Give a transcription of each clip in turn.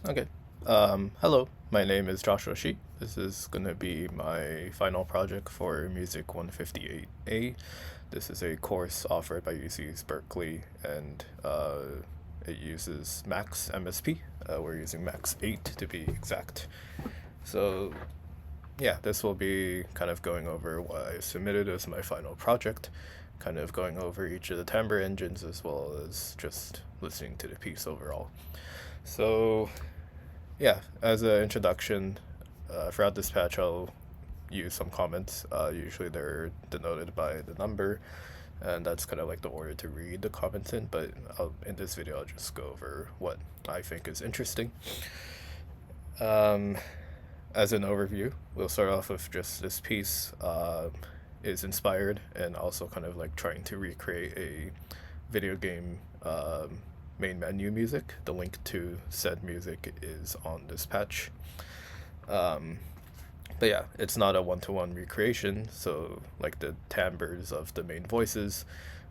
Okay. Hello, my name is Joshua Shi. This is gonna be my final project for Music 158A. This is a course offered by UC's Berkeley, and it uses Max MSP. We're using Max 8 to be exact. So, yeah, this will be kind of going over what I submitted as my final project, kind of going over each of the timbre engines as well as just listening to the piece overall. So, yeah, as an introduction, throughout this patch, I'll use some comments. Usually they're denoted by the number, and that's kind of like the order to read the comments in. But in this video, I'll just go over what I think is interesting. Um, as an overview, we'll start off with just this piece is inspired and also kind of like trying to recreate a video game main menu music. The link to said music is on this patch. Um, but yeah, it's not a one-to-one recreation, so like the timbres of the main voices,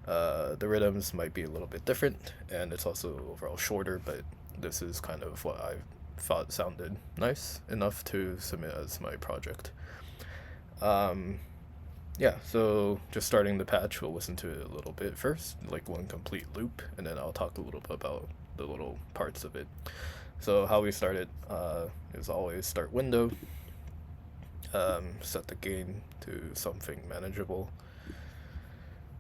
the rhythms might be a little bit different, and it's also overall shorter, but this is kind of what I thought sounded nice enough to submit as my project. Um, yeah, so just starting the patch, we'll listen to it a little bit first, like one complete loop, and then I'll talk a little bit about the little parts of it. So how we start it is always start window, set the gain to something manageable,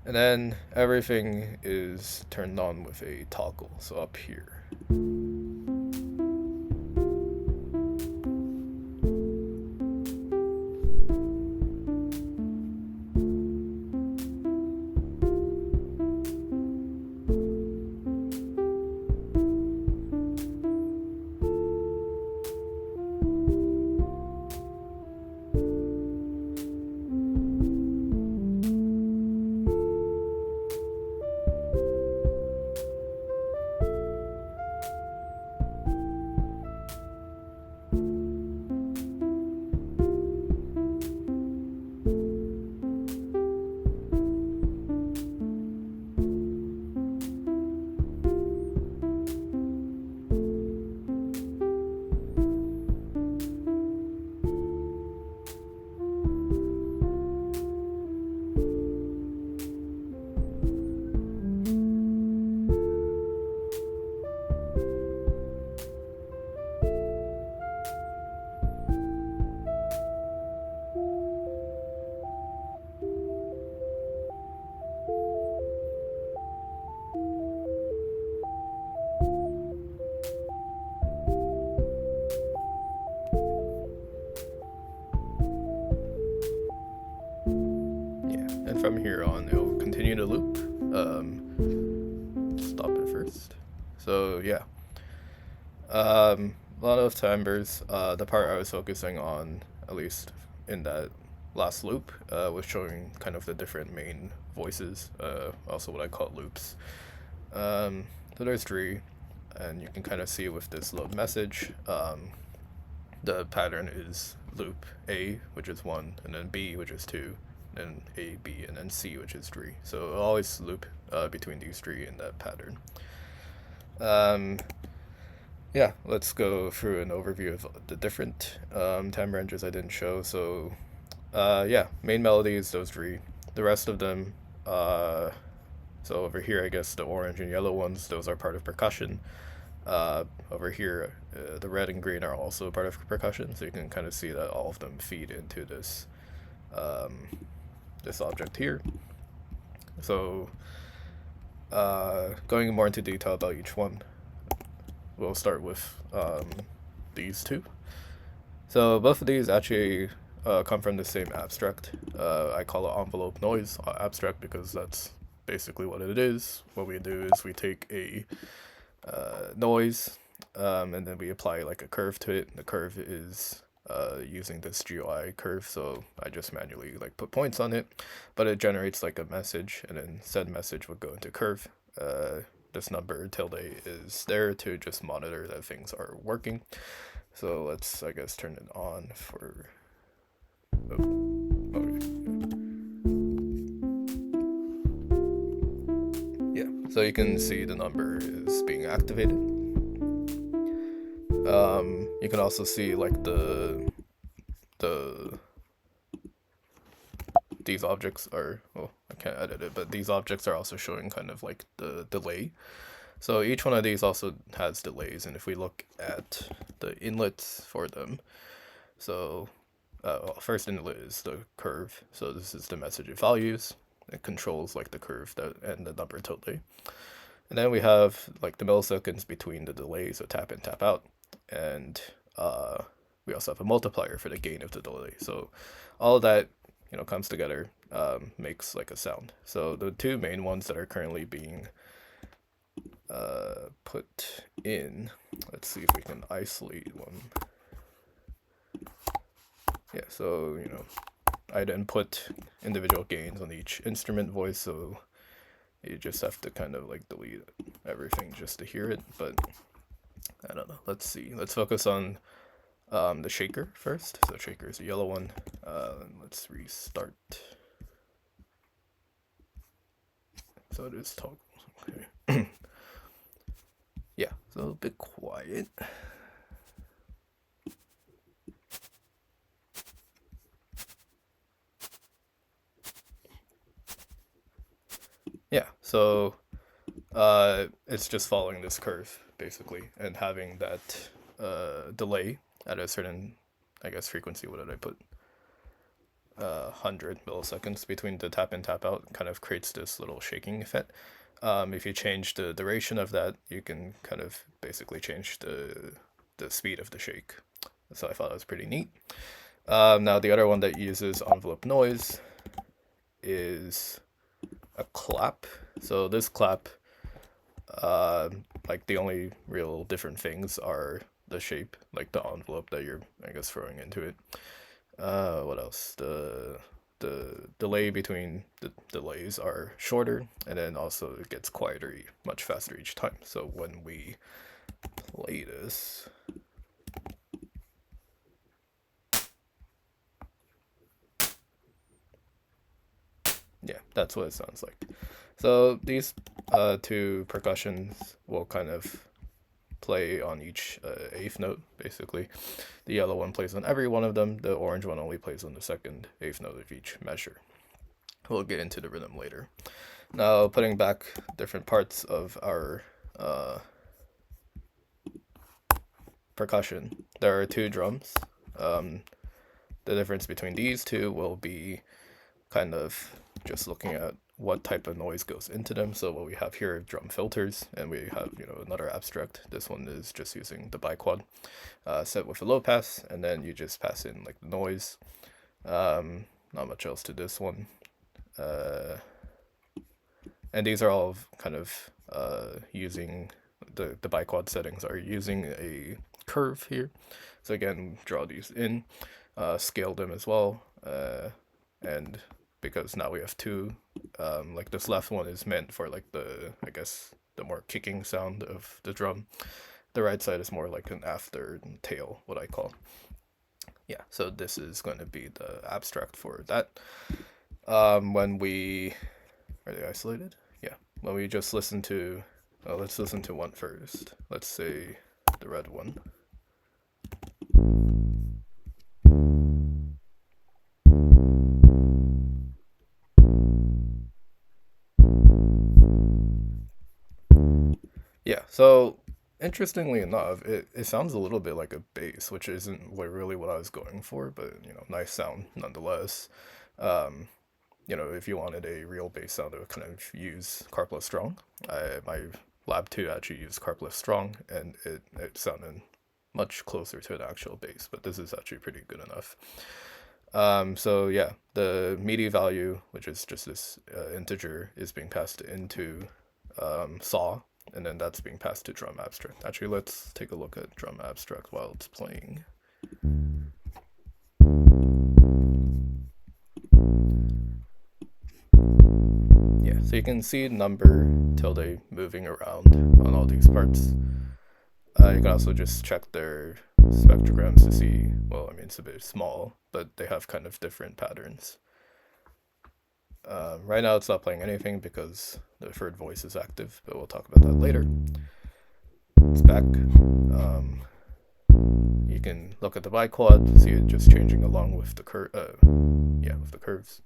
and then everything is turned on with a toggle. So up here. Yeah, and from here on, it'll continue to loop. Stop it first. So yeah, a lot of timbres. The part I was focusing on, at least in that last loop, was showing kind of the different main voices. Also, what I call loops. So there's three, and you can kind of see with this load message. The pattern is loop A, which is 1, and then B, which is 2, then A, B, and then C, which is 3. So it'll always loop between these three in that pattern. Yeah, let's go through an overview of the different time ranges I didn't show. So, yeah, main melody is those three. The rest of them, so over here, I guess the orange and yellow ones, those are part of percussion. Over here, the red and green are also part of percussion, so you can kind of see that all of them feed into um, this object here. So, going more into detail about each one, we'll start with these two. So both of these actually come from the same abstract. I call it envelope noise abstract because that's basically what it is. What we do is we take a noise, and then we apply like a curve to it. The curve is using this GUI curve, so I just manually like put points on it, but it generates like a message, and then said message would go into curve. This number tilde is there to just monitor that things are working. So let's, I guess, turn it on for. Oh, okay. Yeah, so you can see the number is being activated. You can also see like the these objects are, well, I can't edit it, but these objects are also showing kind of like the delay. So each one of these also has delays, and if we look at the inlets for them, so well, first inlet is the curve. So this is the message it values. It controls like the curve that and the number totally. And then we have like the milliseconds between the delays, so tap in, tap out, and we also have a multiplier for the gain of the delay. So all of that, you know, comes together, makes like a sound. So the two main ones that are currently being put in, let's see if we can isolate one. Yeah, so, you know, I'd input individual gains on each instrument voice, so you just have to kind of like delete everything just to hear it, but I don't know. Let's see. Let's focus on the shaker first. So shaker is the yellow one. Let's restart. So it is toggle. Okay. Yeah, so a bit quiet. Yeah, so it's just following this curve basically, and having that delay at a certain, I guess, frequency. What did I put? 100 milliseconds between the tap in, tap out kind of creates this little shaking effect. If you change the duration of that, you can kind of basically change the speed of the shake. So I thought that was pretty neat. Now the other one that uses envelope noise is a clap. So this clap, like the only real different things are the shape, like the envelope that you're, I guess, throwing into it. What else? The delay between the delays are shorter, and then also it gets quieter much faster each time. So when we play this, yeah, that's what it sounds like. So these two percussions will kind of play on each eighth note, basically. The yellow one plays on every one of them. The orange one only plays on the second eighth note of each measure. We'll get into the rhythm later. Now, putting back different parts of our percussion. There are two drums. The difference between these two will be kind of just looking at what type of noise goes into them. So what we have here are drum filters, and we have, you know, another abstract. This one is just using the biquad set with a low pass, and then you just pass in like the noise. Not much else to this one. And these are all kind of using the biquad settings are using a curve here. So again, draw these in, scale them as well, and because now we have two, like this left one is meant for like the, I guess, the more kicking sound of the drum. The right side is more like an after tail, what I call. Yeah, so this is going to be the abstract for that. When we, are they isolated? Yeah, when we just listen to, let's listen to one first. Let's say the red one. Yeah, so interestingly enough, it sounds a little bit like a bass, which isn't really what I was going for, but you know, nice sound nonetheless. Um, you know, if you wanted a real bass sound, it would kind of use Carplus Strong. My Lab 2 actually used Carplus Strong, and it sounded much closer to an actual bass, but this is actually pretty good enough. So yeah, the MIDI value, which is just this integer, is being passed into saw, and then that's being passed to drum abstract. Actually, let's take a look at drum abstract while it's playing. Yeah, so you can see number tilde moving around on all these parts. You can also just check their spectrograms to see, well, I mean, it's a bit small, but they have kind of different patterns. Right now it's not playing anything because the third voice is active, but we'll talk about that later. It's back. can look at the biquad, see it just changing along with the with the curves.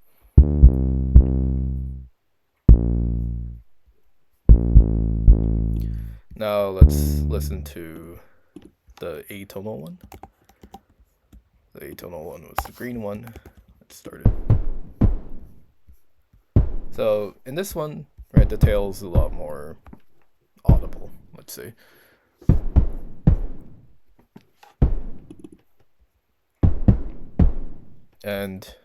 Now let's listen to the atonal one. The atonal one was the green one. Let's start it. So in this one, right, the tail's a lot more audible, let's say. And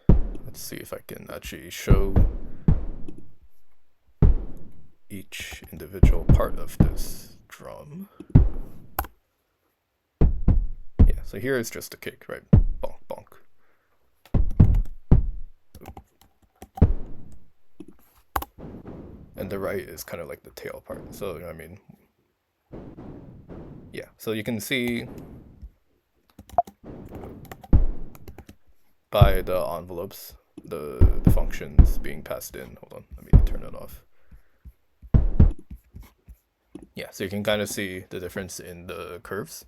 let's see if I can actually show each individual part of this drum. Yeah, so here is just a kick, right? Bonk, bonk. And the right is kind of like the tail part. So, I mean, yeah, so you can see by the envelopes, the functions being passed in. Hold on, let me turn it off. Yeah, so you can kind of see the difference in the curves.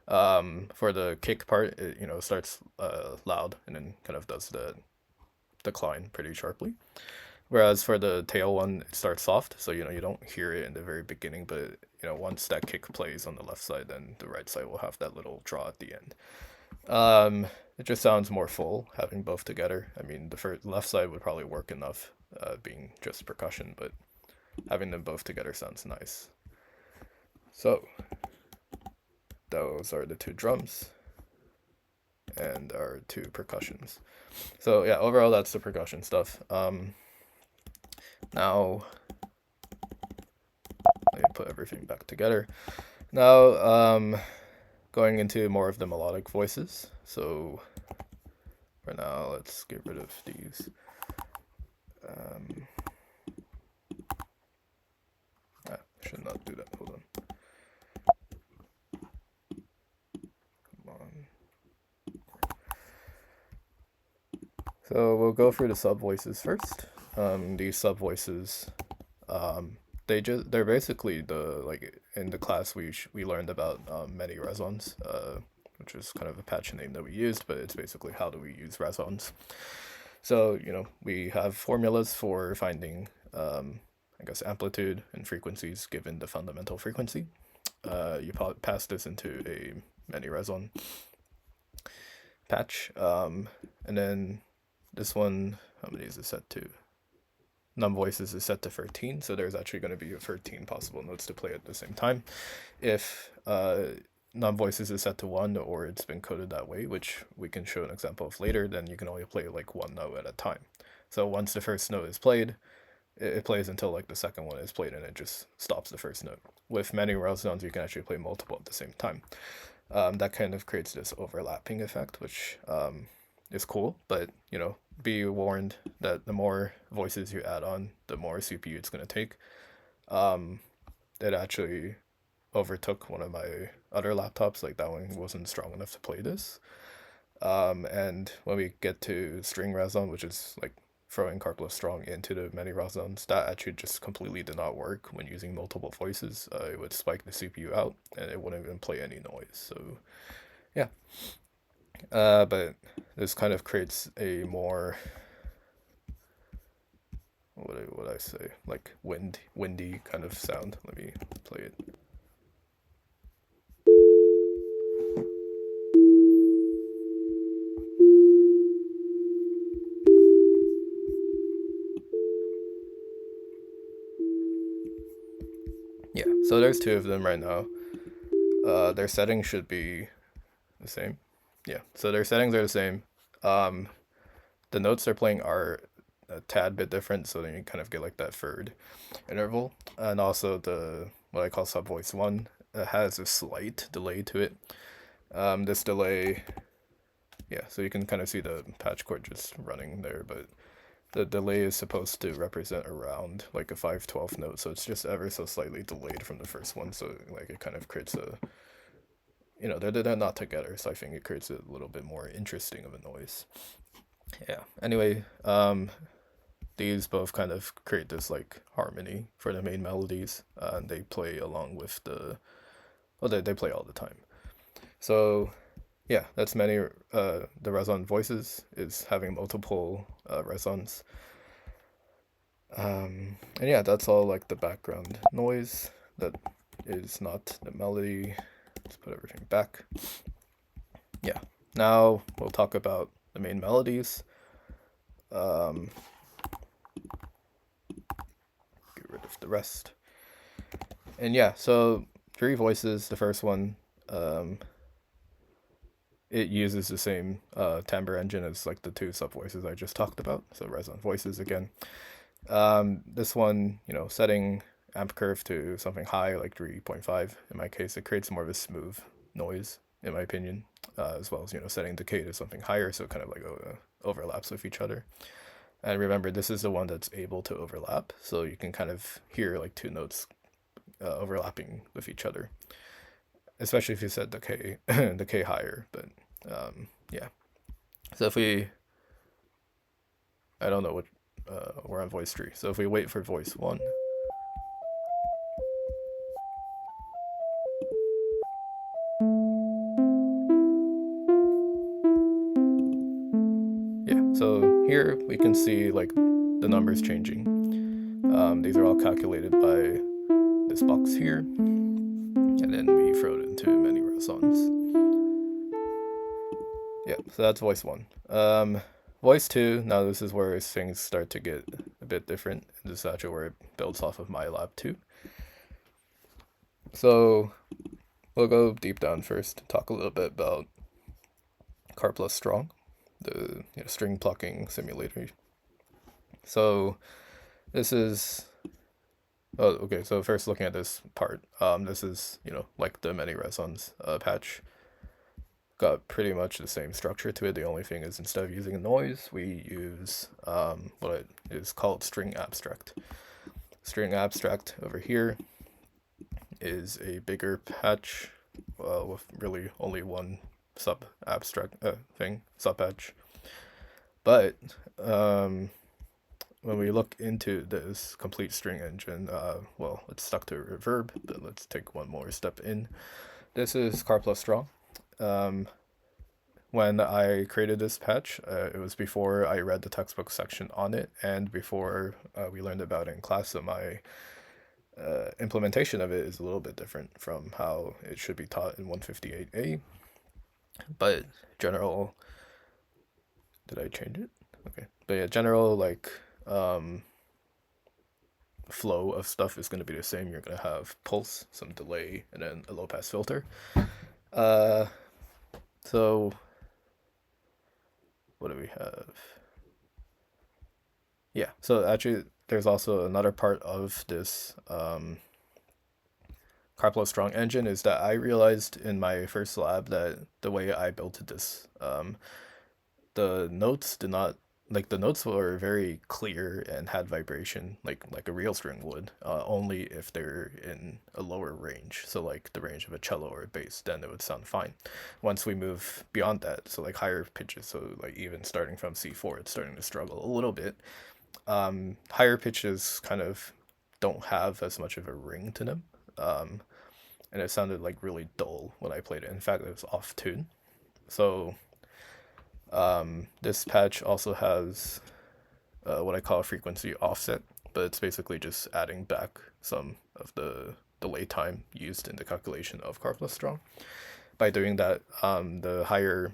For the kick part, it starts loud and then kind of does the decline pretty sharply. Whereas for the tail one, it starts soft, so you don't hear it in the very beginning, but once that kick plays on the left side, then the right side will have that little draw at the end. It just sounds more full having both together. I mean, the left side would probably work enough, being just percussion, but having them both together sounds nice. So those are the two drums and our two percussions. So yeah, overall that's the percussion stuff. Now let me put everything back together. Now going into more of the melodic voices. So for now, let's get rid of these. I should not do that. Hold on. Come on. So we'll go through the sub voices first. These sub voices, they're basically in the class we learned about many resonance, which is kind of a patch name that we used, but it's basically how do we use resonance. So we have formulas for finding I guess amplitude and frequencies given the fundamental frequency. You pass this into a many reson patch, and then this one, how many is it set to? Num voices is set to 13, so there's actually going to be 13 possible notes to play at the same time. If num voices is set to 1 or it's been coded that way, which we can show an example of later, then you can only play like one note at a time. So once the first note is played, it plays until like the second one is played and it just stops the first note. With many resonances, you can actually play multiple at the same time. That kind of creates this overlapping effect, which is cool, but be warned that the more voices you add on, the more CPU it's going to take. It actually overtook one of my other laptops, like that one wasn't strong enough to play this. And when we get to string reson, which is like throwing Karplus strong into the many resons, that actually just completely did not work when using multiple voices. It would spike the CPU out and it wouldn't even play any noise. So yeah. But this kind of creates a more, what would I say, like windy kind of sound. Let me play it. Yeah, so there's two of them right now. Their settings should be the same. Yeah, so their settings are the same. The notes they're playing are a tad bit different, so then you kind of get like that third interval. And also the what I call sub voice 1 has a slight delay to it. This delay, yeah, so you can kind of see the patch cord just running there, but the delay is supposed to represent around like a 5/12 note, so it's just ever so slightly delayed from the first one, so like it kind of creates a, they're not together, so I think it creates a little bit more interesting of a noise. Yeah, anyway, these both kind of create this like harmony for the main melodies, and they play along with they play all the time. So yeah, that's many. The reson voices is having multiple resons. And yeah, that's all like the background noise. That is not the melody. Let's put everything back. Yeah. Now we'll talk about the main melodies. Um, get rid of the rest. And yeah, so three voices. The first one, um, it uses the same timbre engine as like the two sub voices I just talked about. So reson voices again. This one, setting amp curve to something high, like 3.5 in my case, it creates more of a smooth noise, in my opinion, as well as, setting decay to something higher, so it kind of like overlaps with each other. And remember, this is the one that's able to overlap, so you can kind of hear like two notes overlapping with each other, especially if you set decay, decay higher. But yeah, so if we, I don't know what, we're on voice 3, so if we wait for voice 1, yeah, so here we can see like the numbers changing. These are all calculated by this box here, and then we throw it into many resons. Yeah, so that's voice 1. Voice 2, now this is where things start to get a bit different. This is actually where it builds off of MyLab 2. So we'll go deep down first, talk a little bit about Karplus Strong, the string plucking simulator. So this is okay. So first, looking at this part, this is like the many resons patch. Got pretty much the same structure to it. The only thing is instead of using noise, we use what is called string abstract. String abstract over here is a bigger patch with really only one sub abstract sub patch. But when we look into this complete string engine, well, it's stuck to reverb, but let's take one more step in. This is Karplus Strong. When I created this patch, it was before I read the textbook section on it, and before we learned about it in class. So my implementation of it is a little bit different from how it should be taught in 158A. But general, did I change it? Okay, but yeah, general like flow of stuff is going to be the same. You're going to have pulse, some delay, and then a low pass filter. So what do we have? Yeah, so actually there's also another part of this Karplus Strong engine is that I realized in my first lab that the way I built this, the notes did not like the notes were very clear and had vibration like a real string would, only if they're in a lower range, so like the range of a cello or a bass, then it would sound fine. Once we move beyond that, so like higher pitches, so like even starting from C4, it's starting to struggle a little bit. Higher pitches kind of don't have as much of a ring to them, and it sounded like really dull when I played it. In fact, it was off tune. So this patch also has what I call a frequency offset, but it's basically just adding back some of the delay time used in the calculation of Karplus Strong. By doing that, the higher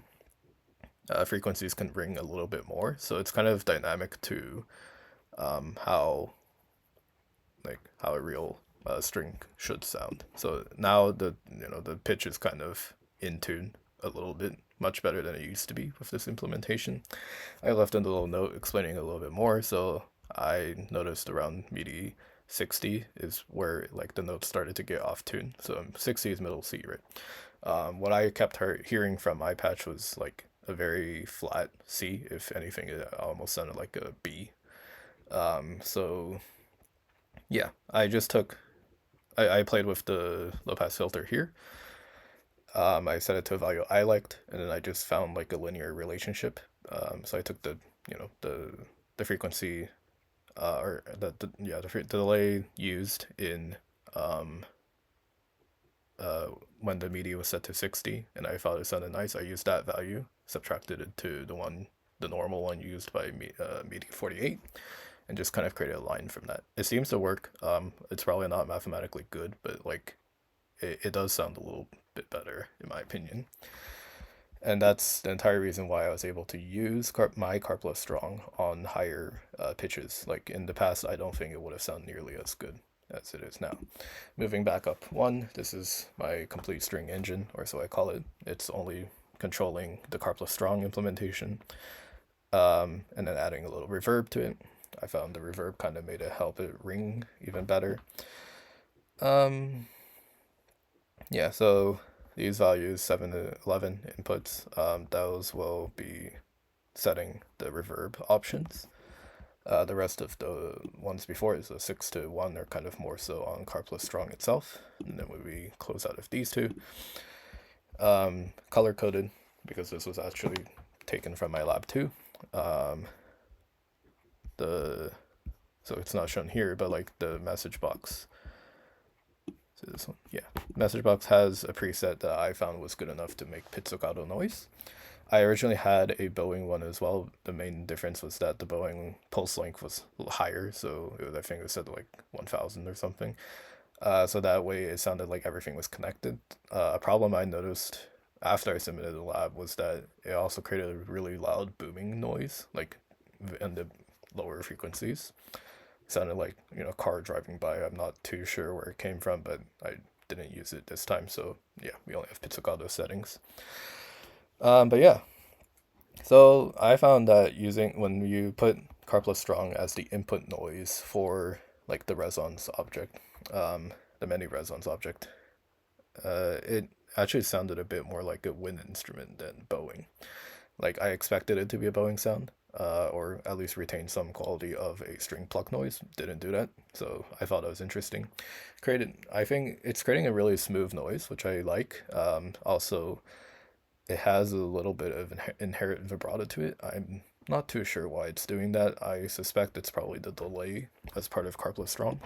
frequencies can ring a little bit more, so it's kind of dynamic to how a real string should sound. So now the pitch is kind of in tune a little bit, much better than it used to be with this implementation. I left in a little note explaining a little bit more. So I noticed around MIDI 60 is where like the notes started to get off tune. So 60 is middle C, right? What I kept hearing from my patch was like a very flat C. If anything, it almost sounded like a B. So yeah, I played with the low pass filter here. I set it to a value I liked, and then I just found like a linear relationship. So I took the frequency, or the delay used in when the MIDI was set to 60 and I thought it sounded nice, I used that value, subtracted it to the normal one used by MIDI 48, and just kind of created a line from that. It seems to work. It's probably not mathematically good, but like it does sound a little bit better in my opinion. And that's the entire reason why I was able to use my Carplus Strong on higher pitches. Like in the past, I don't think it would have sounded nearly as good as it is now. Moving back up one, this is my complete string engine, or so I call it. It's only controlling the Carplus Strong implementation, and then adding a little reverb to it. I found the reverb kind of made it help it ring even better. Yeah, so these values, 7 to 11 inputs, those will be setting the reverb options. The rest of the ones before is a 6 to 1 are kind of more so on Carplus Strong itself. And then when we close out of these two, color coded, because this was actually taken from my lab 2. So it's not shown here, but like the message box. So this one, yeah. Message box has a preset that I found was good enough to make pizzicato noise. I originally had a Boeing one as well. The main difference was that the Boeing pulse length was a little higher, so I think it was set to like 1000 or something. So that way it sounded like everything was connected. A problem I noticed after I submitted the lab was that it also created a really loud booming noise, like in the lower frequencies. It sounded like, a car driving by. I'm not too sure where it came from, but I didn't use it this time, so yeah, we only have pizzicato settings. But yeah, so I found that when you put Carplus Strong as the input noise for like the resonance object, the many resonance object, it actually sounded a bit more like a wind instrument than Boeing. Like I expected it to be a Boeing sound, or at least retain some quality of a string pluck noise. Didn't do that, so I thought it was interesting. I think it's creating a really smooth noise, which I like. Also, it has a little bit of inherent vibrato to it. I'm not too sure why it's doing that. I suspect it's probably the delay as part of Carplus Strong.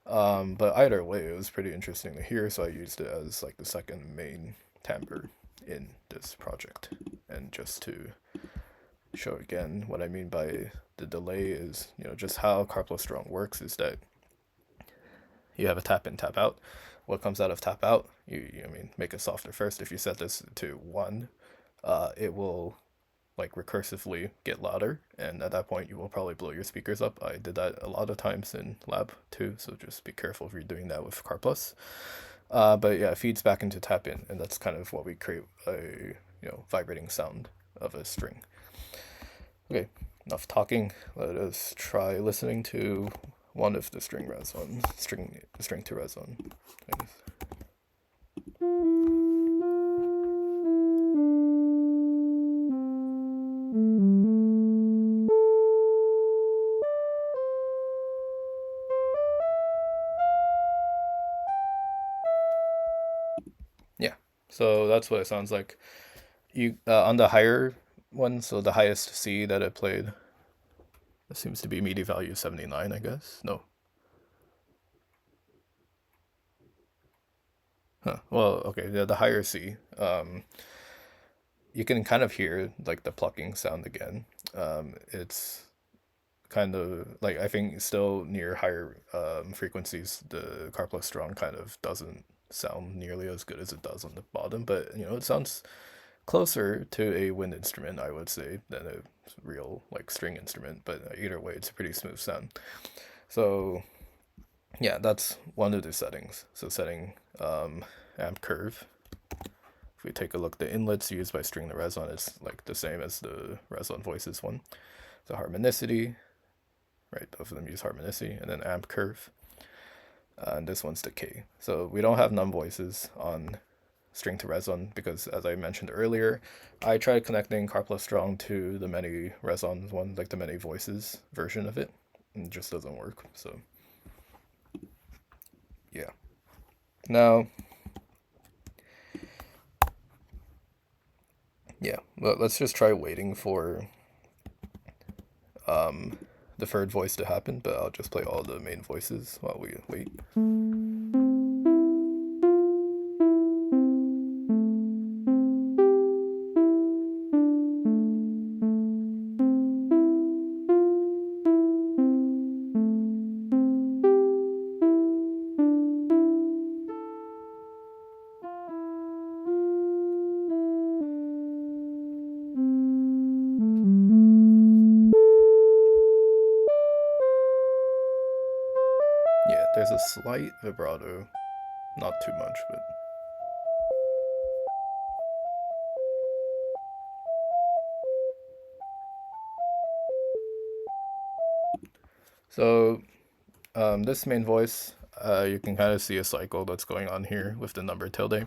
But either way, it was pretty interesting to hear, so I used it as like the second main timbre in this project. And just to show again what I mean by the delay is, just how Carplus Strong works is that you have a tap in, tap out. What comes out of tap out, you make it softer first. If you set this to 1, it will like recursively get louder, and at that point you will probably blow your speakers up. I did that a lot of times in lab 2, so just be careful if you're doing that with Carplus. But yeah, it feeds back into tap in, and that's kind of what we create a vibrating sound of a string. Okay, enough talking. Let us try listening to one of the string to reson. Yeah, so that's what it sounds like. You on the higher one, so the highest C that it played, it seems to be MIDI value 79, I guess. No. Huh. Well, okay, the higher C. You can kind of hear like the plucking sound again. It's kind of like, I think still near higher frequencies, the Carplus Strong kind of doesn't sound nearly as good as it does on the bottom, but it sounds closer to a wind instrument, I would say, than a real like string instrument. But either way, it's a pretty smooth sound. So yeah, that's one of the settings. So setting amp curve. If we take a look, the inlets used by string to reson is like the same as the reson voices one. So harmonicity, right? Both of them use harmonicity, and then amp curve. And this one's decay. So we don't have num voices on string to reson because, as I mentioned earlier, I tried connecting Carplus Strong to the many resons one, like the many voices version of it, and it just doesn't work. So yeah. Now, yeah, well, let's just try waiting for the third voice to happen, but I'll just play all the main voices while we wait. There's a slight vibrato, not too much, but so this main voice, you can kind of see a cycle that's going on here with the number tilde.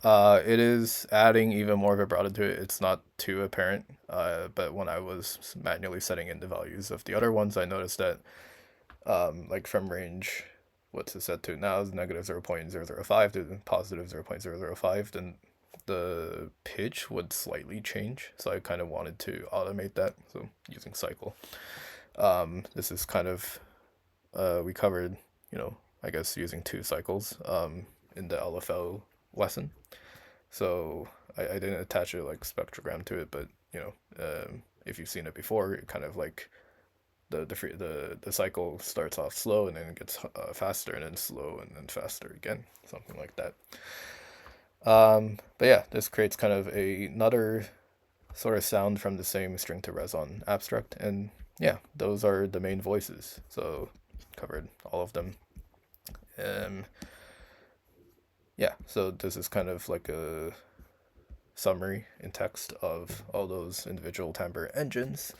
It is adding even more vibrato to it. It's not too apparent, but when I was manually setting in the values of the other ones, I noticed that like from range, what's it set to now is negative 0.005 to positive 0.005, then the pitch would slightly change. So I kind of wanted to automate that, so using cycle. This is kind of, we covered, I guess using 2 cycles in the LFL lesson. So I didn't attach a like spectrogram to it, but if you've seen it before, it kind of like the cycle starts off slow and then it gets faster and then slow and then faster again, something like that. But yeah, this creates kind of another sort of sound from the same string to reson abstract, and yeah, those are the main voices. So covered all of them. Yeah, so this is kind of like a summary in text of all those individual timbre engines.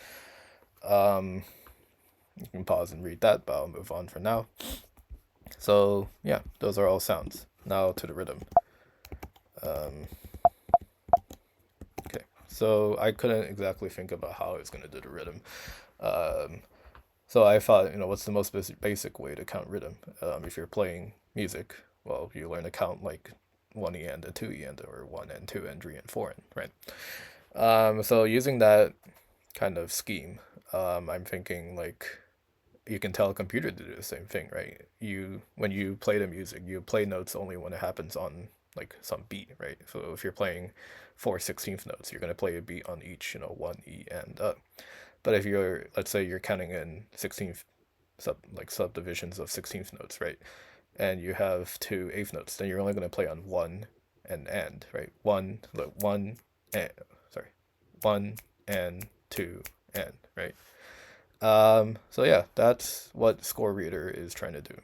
You can pause and read that, but I'll move on for now. So yeah, those are all sounds. Now to the rhythm. Okay, so I couldn't exactly think about how I was going to do the rhythm. So I thought, what's the most basic way to count rhythm? If you're playing music, well, you learn to count like 1 and a 2 and or 1 and 2 and 3 and 4 and, right? So using that kind of scheme, I'm thinking like you can tell a computer to do the same thing, right? When you play the music, you play notes only when it happens on like some beat, right? So if you're playing 4/16 notes, you're gonna play a beat on each, 1 E and up. But if you're, let's say you're counting in 16th subdivisions of 16th notes, right? And you have 2/8 notes, then you're only gonna play on one and, right? One and sorry, 1 and 2 and, right? So yeah, that's what Score Reader is trying to do.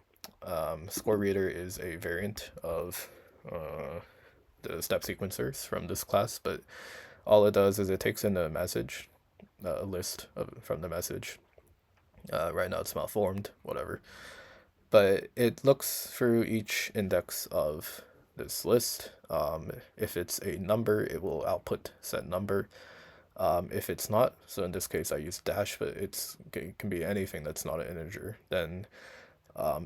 Score Reader is a variant of the step sequencers from this class, but all it does is it takes in a message, a list from the message. Right now it's malformed, whatever. But it looks through each index of this list. If it's a number, it will output said number. If it's not, so in this case I use dash, but it can be anything that's not an integer, then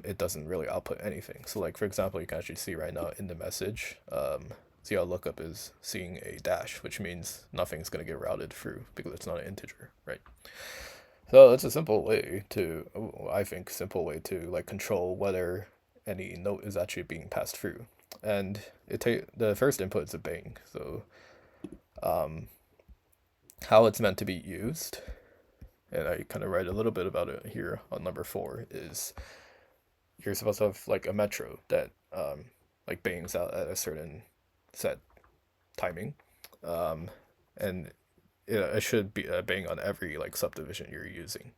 it doesn't really output anything. So like for example, you can actually see right now in the message, ZL_lookup is seeing a dash, which means nothing's going to get routed through because it's not an integer, right? So it's a simple way to, I think, simple way to like control whether any note is actually being passed through. And the first input is a bang, so how it's meant to be used, and I kind of write a little bit about it here on number 4, is you're supposed to have like a metro that like bangs out at a certain set timing, and it should be a bang on every like subdivision you're using.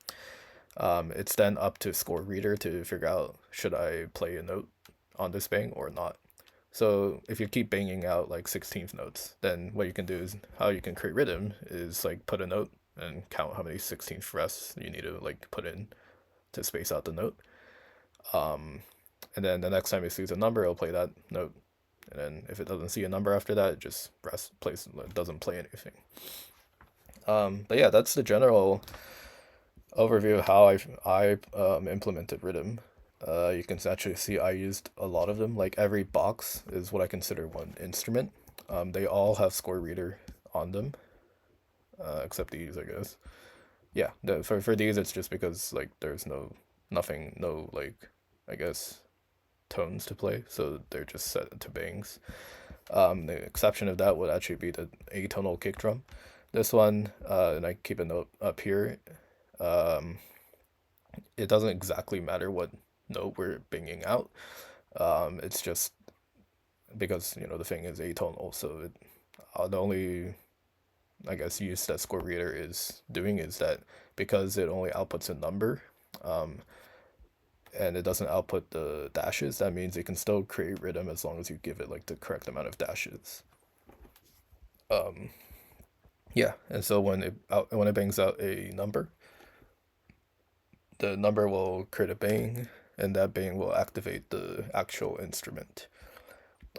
It's then up to Score Reader to figure out, should I play a note on this bang or not. So if you keep banging out like 16th notes, then what you can do is, how you can create rhythm is like put a note and count how many 16th rests you need to like put in to space out the note. And then the next time it sees a number, it'll play that note. And then if it doesn't see a number after that, it just doesn't play anything. But yeah, that's the general overview of how I implemented rhythm. You can actually see I used a lot of them. Like every box is what I consider one instrument. They all have Score Reader on them, except these, I guess. Yeah, for these it's just because like there's no like, I guess, tones to play, so they're just set to bangs. The exception of that would actually be the atonal kick drum. This one, and I keep a note up here. It doesn't exactly matter what note we're banging out. It's just because the thing is atonal, so the only, I guess, use that Score Reader is doing is that because it only outputs a number, and it doesn't output the dashes, that means it can still create rhythm as long as you give it like the correct amount of dashes. Yeah, and so when it bangs out a number, the number will create a bang, and that bang will activate the actual instrument.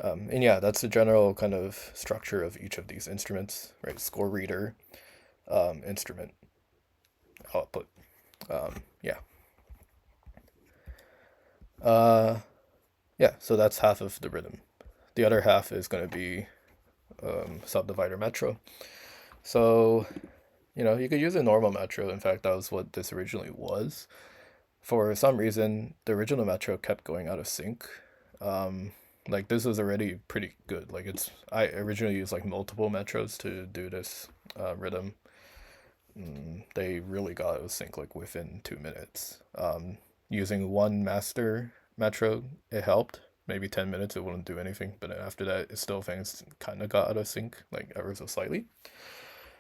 And yeah, that's the general kind of structure of each of these instruments, right? Score reader, instrument, output. Yeah. Yeah, so that's half of the rhythm. The other half is going to be subdivider metro. So, you could use a normal metro. In fact, that was what this originally was. For some reason, the original metro kept going out of sync. Like this was already pretty good. Like I originally used like multiple metros to do this rhythm. They really got out of sync like within 2 minutes. Using one master metro, it helped. Maybe 10 minutes, it wouldn't do anything, but then after that, it still things kind of got out of sync, like ever so slightly.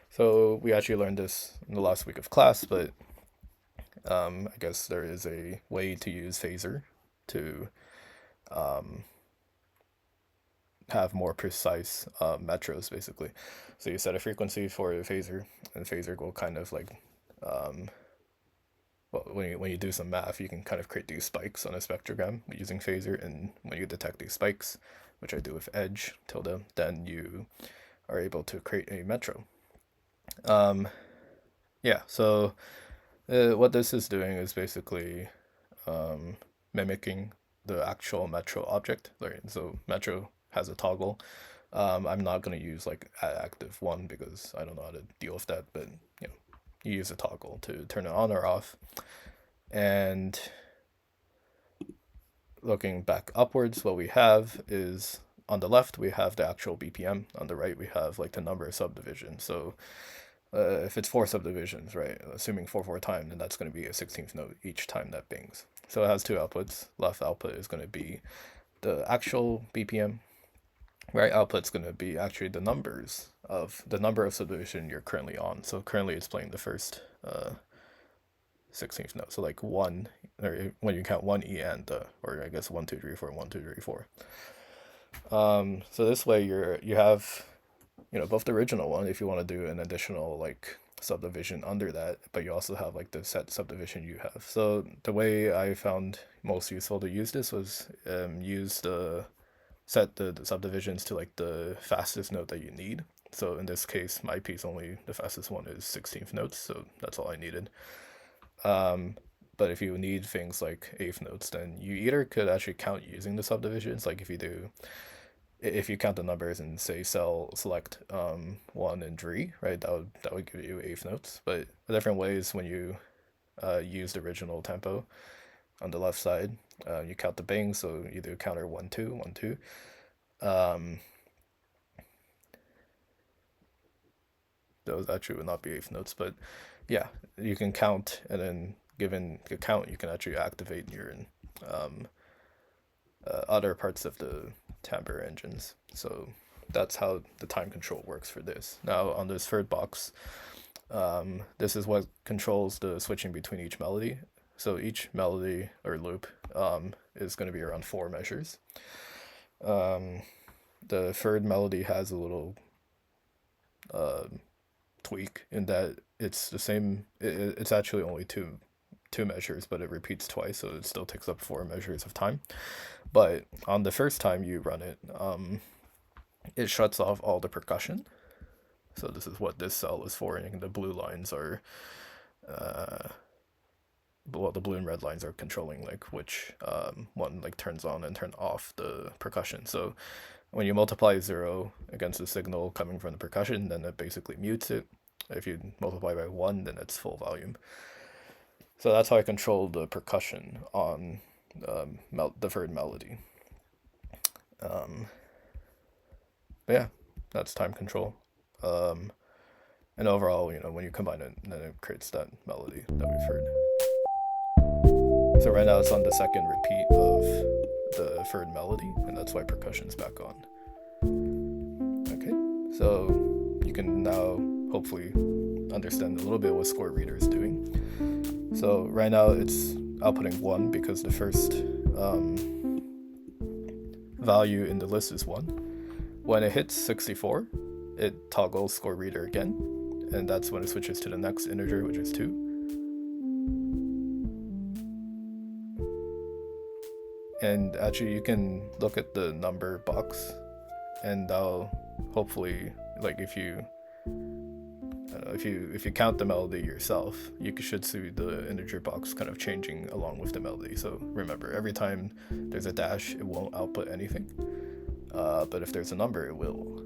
So we actually learned this in the last week of class, but I guess there is a way to use Phaser to have more precise metros, basically. So you set a frequency for the Phaser, and Phaser will kind of like, well, when you do some math, you can kind of create these spikes on a spectrogram using Phaser, and when you detect these spikes, which I do with edge tilde, then you are able to create a metro. Yeah, so what this is doing is basically mimicking the actual metro object. Right? So metro has a toggle. I'm not going to use like active one because I don't know how to deal with that, but you use a toggle to turn it on or off. And looking back upwards, what we have is on the left we have the actual BPM. On the right we have like the number of subdivisions. So if it's 4 subdivisions, right, assuming 4 time, then that's going to be a 16th note each time that bings. So it has 2 outputs. Left output is going to be the actual BPM. Right output's going to be actually the number of subdivision you're currently on. So currently it's playing the first 16th note. So like 1, or when you count 1 E and or I guess 1 2 3 4 1 2 3 4. So this way you have both the original one if you want to do an additional like subdivision under that, but you also have like the set subdivision you have. So the way I found most useful to use this was set the subdivisions to like the fastest note that you need. So in this case, my piece only the fastest one is 16th notes, so that's all I needed. But if you need things like 8th notes, then you either could actually count using the subdivisions, like if you count the numbers and say select 1 and 3, right, that would give you 8th notes. But the different ways when you use the original tempo on the left side, you count the bangs, so either counter 1 2 1 2. Those actually would not be 8th notes, but yeah, you can count, and then given the count, you can actually activate your other parts of the timbre engines. So that's how the time control works for this. Now on this third box, this is what controls the switching between each melody. So each melody or loop is going to be around 4 measures. The third melody has a little tweak in that it's the same. It's actually only two measures, but it repeats twice, so it still takes up 4 measures of time. But on the first time you run it, it shuts off all the percussion. So this is what this cell is for, and the blue lines are, well, the blue and red lines are controlling like which one like turns on and turn off the percussion. So when you multiply 0 against the signal coming from the percussion, then it basically mutes it. If you multiply by 1, then it's full volume. So that's how I control the percussion on the third melody. But yeah, that's time control. And overall, when you combine it, then it creates that melody that we've heard. So right now it's on the second repeat of the third melody, and that's why percussion's back on. Okay, so you can now hopefully understand a little bit what score reader is doing. So right now it's outputting 1 because the first value in the list is 1. When it hits 64, it toggles score reader again, and that's when it switches to the next integer, which is 2. And actually you can look at the number box, and that'll hopefully, like, if you count the melody yourself, you should see the integer box kind of changing along with the melody. So remember, every time there's a dash, it won't output anything, but if there's a number, it will.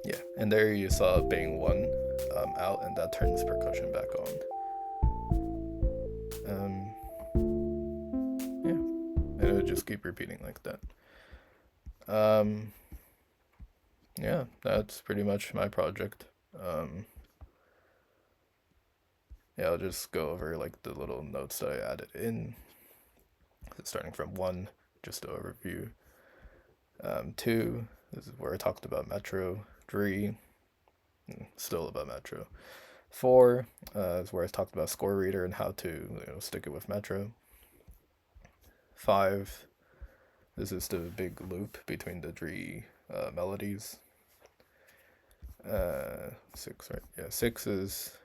Yeah, and there you saw bang 1 out, and that turns percussion back on. Yeah, and it would just keep repeating like that. Yeah, that's pretty much my project. Yeah, I'll just go over like the little notes that I added in, starting from 1, just an overview. 2, this is where I talked about Metro. 3, still about Metro. 4 is where I talked about score reader and how to stick it with Metro. 5, this is the big loop between the 3 melodies. 6, right? Yeah, 6 is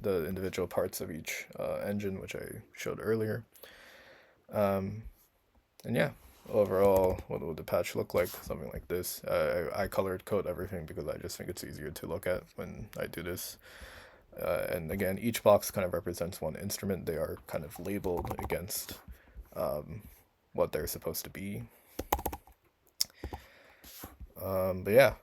the individual parts of each engine, which I showed earlier. And yeah, overall, what would the patch look like? Something like this. I colored code everything because I just think it's easier to look at when I do this. And again, each box kind of represents one instrument. They are kind of labeled against what they're supposed to be. But yeah,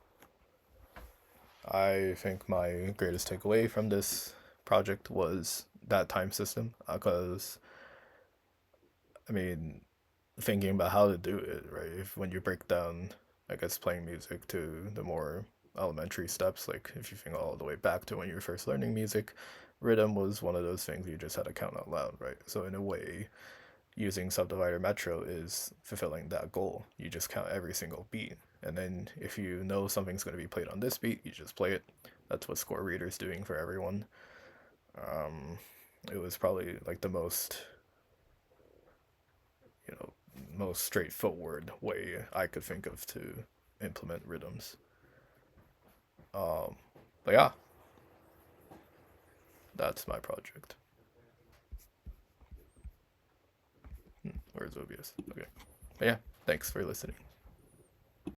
I think my greatest takeaway from this project was that time system, because I mean, thinking about how to do it, right? When you break down, I guess, playing music to the more elementary steps, like if you think all the way back to when you were first learning music, rhythm was one of those things you just had to count out loud, right? So in a way, using Subdivider Metro is fulfilling that goal. You just count every single beat, and then if you know something's going to be played on this beat, you just play it. That's what Score Reader's doing for everyone. It was probably like the most most straightforward way I could think of to implement rhythms. But yeah, that's my project. Where's OBS? Okay. But yeah, thanks for listening.